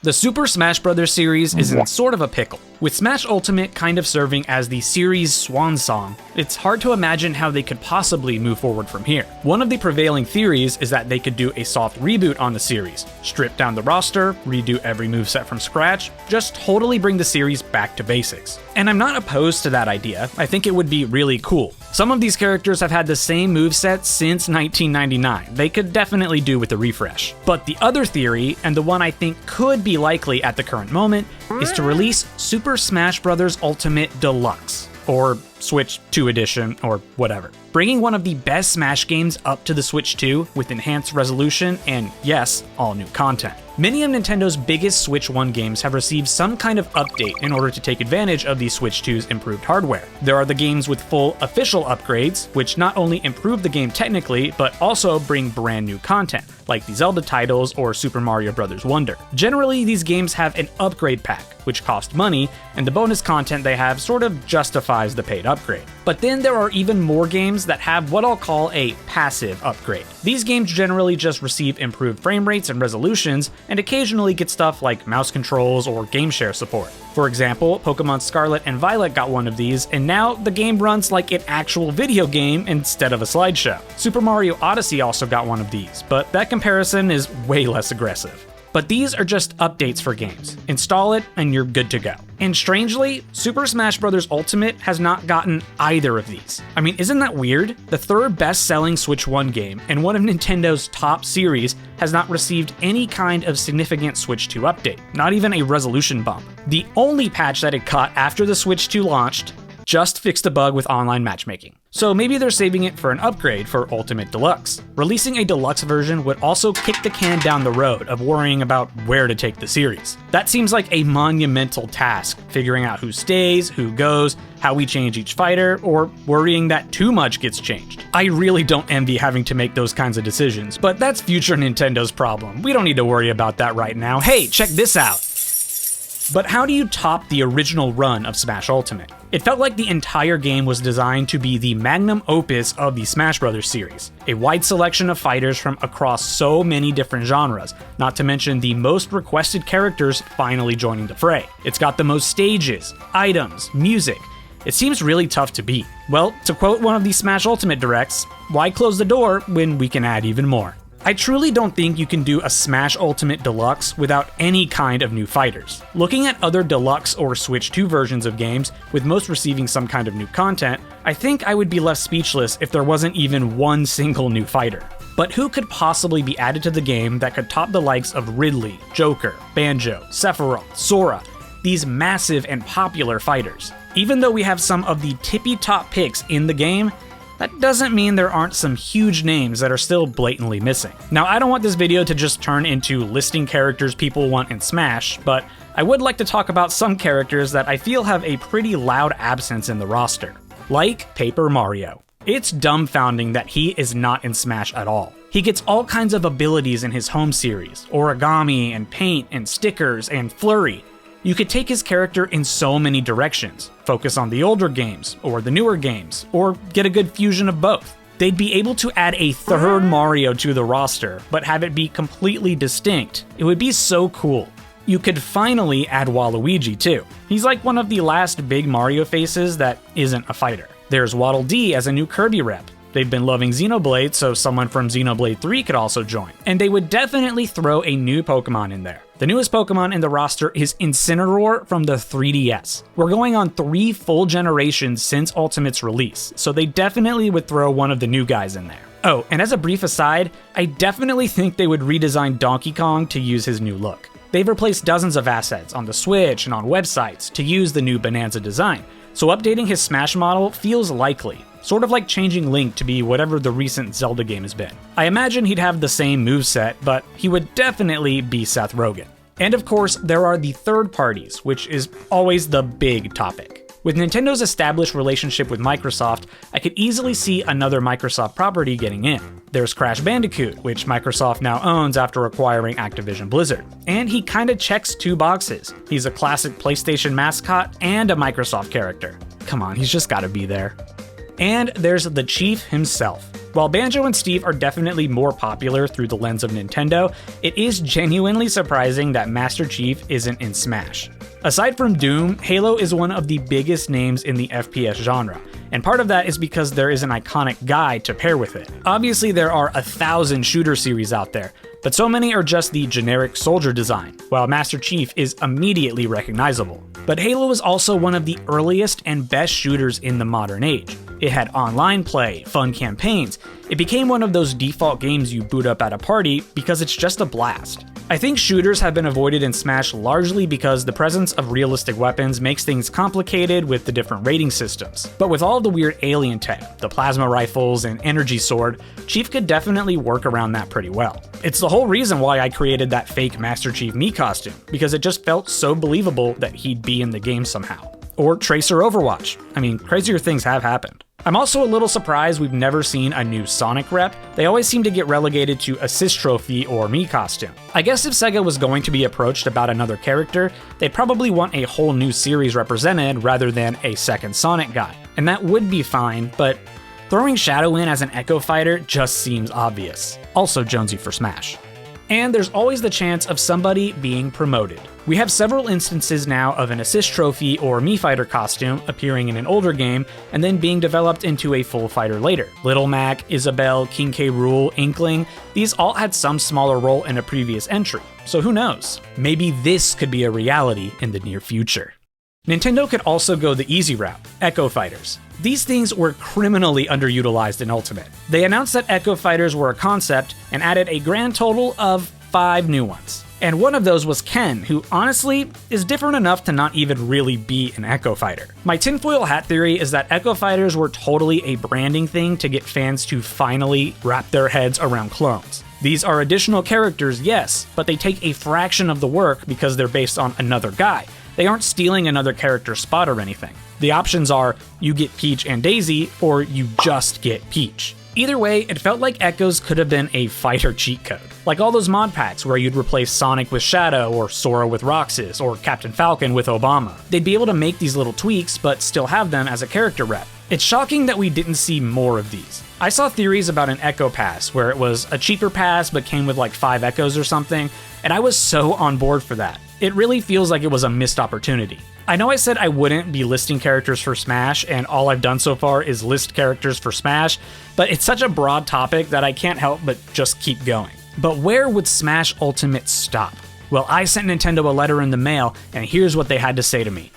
The Super Smash Bros. Series is in sort of a pickle, with Smash Ultimate kind of serving as the series' swan song. It's hard to imagine how they could possibly move forward from here. One of the prevailing theories is that they could do a soft reboot on the series, strip down the roster, redo every moveset from scratch, just totally bring the series back to basics. And I'm not opposed to that idea, I think it would be really cool. Some of these characters have had the same moveset since 1999, they could definitely do with a refresh. But the other theory, and the one I think could be likely at the current moment, is to release Super Smash Bros. Ultimate Deluxe, or Switch 2 Edition, or whatever. Bringing one of the best Smash games up to the Switch 2 with enhanced resolution and, yes, all new content. Many of Nintendo's biggest Switch 1 games have received some kind of update in order to take advantage of the Switch 2's improved hardware. There are the games with full official upgrades, which not only improve the game technically, but also bring brand new content, like the Zelda titles or Super Mario Bros. Wonder. Generally, these games have an upgrade pack, which cost money, and the bonus content they have sort of justifies the paid upgrade. But then there are even more games that have what I'll call a passive upgrade. These games generally just receive improved frame rates and resolutions, and occasionally get stuff like mouse controls or game share support. For example, Pokemon Scarlet and Violet got one of these, and now the game runs like an actual video game instead of a slideshow. Super Mario Odyssey also got one of these, but that comparison is way less aggressive. But these are just updates for games. Install it and you're good to go. And strangely, Super Smash Bros. Ultimate has not gotten either of these. I mean, isn't that weird? The third best-selling Switch 1 game and one of Nintendo's top series has not received any kind of significant Switch 2 update, not even a resolution bump. The only patch that it caught after the Switch 2 launched just fixed a bug with online matchmaking. So maybe they're saving it for an upgrade for Ultimate Deluxe. Releasing a deluxe version would also kick the can down the road of worrying about where to take the series. That seems like a monumental task, figuring out who stays, who goes, how we change each fighter, or worrying that too much gets changed. I really don't envy having to make those kinds of decisions, but that's future Nintendo's problem. We don't need to worry about that right now. Hey, check this out! But how do you top the original run of Smash Ultimate? It felt like the entire game was designed to be the magnum opus of the Smash Bros. Series, a wide selection of fighters from across so many different genres, not to mention the most requested characters finally joining the fray. It's got the most stages, items, music. It seems really tough to beat. Well, to quote one of the Smash Ultimate directs, why close the door when we can add even more? I truly don't think you can do a Smash Ultimate Deluxe without any kind of new fighters. Looking at other Deluxe or Switch 2 versions of games, with most receiving some kind of new content, I think I would be left speechless if there wasn't even one single new fighter. But who could possibly be added to the game that could top the likes of Ridley, Joker, Banjo, Sephiroth, Sora, these massive and popular fighters? Even though we have some of the tippy-top picks in the game, that doesn't mean there aren't some huge names that are still blatantly missing. Now, I don't want this video to just turn into listing characters people want in Smash, but I would like to talk about some characters that I feel have a pretty loud absence in the roster, like Paper Mario. It's dumbfounding that he is not in Smash at all. He gets all kinds of abilities in his home series, origami and paint and stickers and flurry. You could take his character in so many directions, focus on the older games, or the newer games, or get a good fusion of both. They'd be able to add a third Mario to the roster, but have it be completely distinct. It would be so cool. You could finally add Waluigi too. He's like one of the last big Mario faces that isn't a fighter. There's Waddle Dee as a new Kirby rep. They've been loving Xenoblade, so someone from Xenoblade 3 could also join. And they would definitely throw a new Pokemon in there. The newest Pokemon in the roster is Incineroar from the 3DS. We're going on 3 full generations since Ultimate's release, so they definitely would throw one of the new guys in there. Oh, and as a brief aside, I definitely think they would redesign Donkey Kong to use his new look. They've replaced dozens of assets on the Switch and on websites to use the new Bonanza design, so updating his Smash model feels likely. Sort of like changing Link to be whatever the recent Zelda game has been. I imagine he'd have the same moveset, but he would definitely be Seth Rogen. And of course, there are the third parties, which is always the big topic. With Nintendo's established relationship with Microsoft, I could easily see another Microsoft property getting in. There's Crash Bandicoot, which Microsoft now owns after acquiring Activision Blizzard. And he kinda checks 2 boxes. He's a classic PlayStation mascot and a Microsoft character. Come on, he's just gotta be there. And there's the Chief himself. While Banjo and Steve are definitely more popular through the lens of Nintendo, it is genuinely surprising that Master Chief isn't in Smash. Aside from Doom, Halo is one of the biggest names in the FPS genre, and part of that is because there is an iconic guy to pair with it. Obviously, there are 1,000 shooter series out there, but so many are just the generic soldier design, while Master Chief is immediately recognizable. But Halo is also one of the earliest and best shooters in the modern age. It had online play, fun campaigns. It became one of those default games you boot up at a party because it's just a blast. I think shooters have been avoided in Smash largely because the presence of realistic weapons makes things complicated with the different rating systems. But with all of the weird alien tech, the plasma rifles, and energy sword, Chief could definitely work around that pretty well. It's the whole reason why I created that fake Master Chief Mii costume, because it just felt so believable that he'd be in the game somehow. Or Tracer Overwatch. I mean, crazier things have happened. I'm also a little surprised we've never seen a new Sonic rep. They always seem to get relegated to Assist Trophy or Mii costume. I guess if Sega was going to be approached about another character, they'd probably want a whole new series represented rather than a second Sonic guy. And that would be fine, but throwing Shadow in as an Echo Fighter just seems obvious. Also Jonesy for Smash. And there's always the chance of somebody being promoted. We have several instances now of an Assist Trophy or Mii Fighter costume appearing in an older game and then being developed into a full fighter later. Little Mac, Isabelle, King K. Rool, Inkling, these all had some smaller role in a previous entry. So who knows? Maybe this could be a reality in the near future. Nintendo could also go the easy route, Echo Fighters. These things were criminally underutilized in Ultimate. They announced that Echo Fighters were a concept and added a grand total of 5 new ones. And one of those was Ken, who honestly is different enough to not even really be an Echo Fighter. My tinfoil hat theory is that Echo Fighters were totally a branding thing to get fans to finally wrap their heads around clones. These are additional characters, yes, but they take a fraction of the work because they're based on another guy. They aren't stealing another character's spot or anything. The options are you get Peach and Daisy, or you just get Peach. Either way, it felt like Echoes could have been a fighter cheat code. Like all those mod packs where you'd replace Sonic with Shadow, or Sora with Roxas, or Captain Falcon with Obama. They'd be able to make these little tweaks, but still have them as a character rep. It's shocking that we didn't see more of these. I saw theories about an Echo Pass, where it was a cheaper pass but came with like 5 Echoes or something, and I was so on board for that. It really feels like it was a missed opportunity. I know I said I wouldn't be listing characters for Smash, and all I've done so far is list characters for Smash, but it's such a broad topic that I can't help but just keep going. But where would Smash Ultimate stop? Well, I sent Nintendo a letter in the mail, and here's what they had to say to me.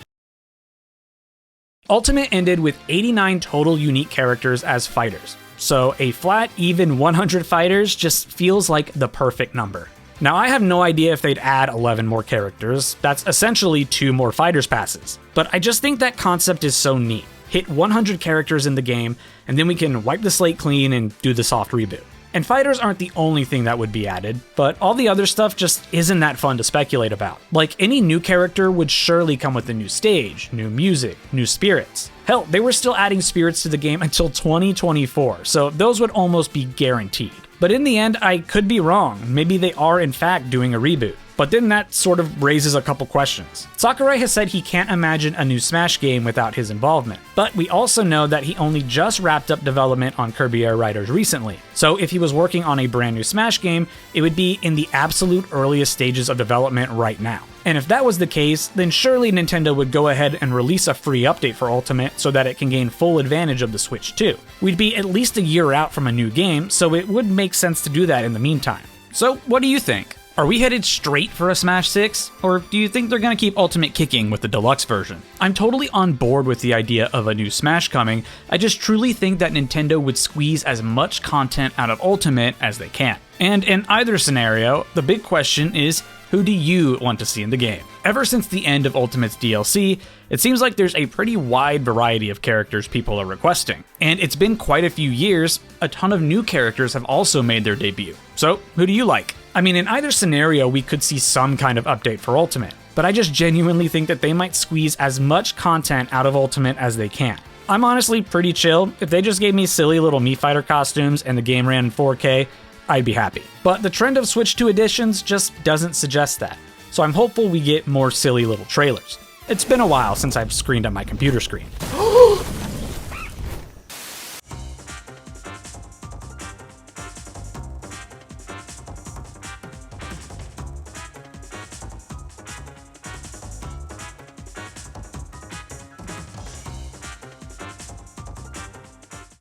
Ultimate ended with 89 total unique characters as fighters, so a flat, even 100 fighters just feels like the perfect number. Now, I have no idea if they'd add 11 more characters. That's essentially 2 more fighters passes. But I just think that concept is so neat. Hit 100 characters in the game, and then we can wipe the slate clean and do the soft reboot. And fighters aren't the only thing that would be added, but all the other stuff just isn't that fun to speculate about. Like, any new character would surely come with a new stage, new music, new spirits. Hell, they were still adding spirits to the game until 2024, so those would almost be guaranteed. But in the end, I could be wrong. Maybe they are in fact doing a reboot. But then that sort of raises a couple questions. Sakurai has said he can't imagine a new Smash game without his involvement, but we also know that he only just wrapped up development on Kirby Air Riders recently. So if he was working on a brand new Smash game, it would be in the absolute earliest stages of development right now. And if that was the case, then surely Nintendo would go ahead and release a free update for Ultimate so that it can gain full advantage of the Switch too. We'd be at least a year out from a new game, so it would make sense to do that in the meantime. So what do you think? Are we headed straight for a Smash 6? Or do you think they're gonna keep Ultimate kicking with the Deluxe version? I'm totally on board with the idea of a new Smash coming. I just truly think that Nintendo would squeeze as much content out of Ultimate as they can. And in either scenario, the big question is, who do you want to see in the game? Ever since the end of Ultimate's DLC, it seems like there's a pretty wide variety of characters people are requesting. And it's been quite a few years, a ton of new characters have also made their debut. So, who do you like? I mean, in either scenario, we could see some kind of update for Ultimate, but I just genuinely think that they might squeeze as much content out of Ultimate as they can. I'm honestly pretty chill. If they just gave me silly little Mii Fighter costumes and the game ran in 4K, I'd be happy. But the trend of Switch 2 editions just doesn't suggest that, so I'm hopeful we get more silly little trailers. It's been a while since I've screened at my computer screen.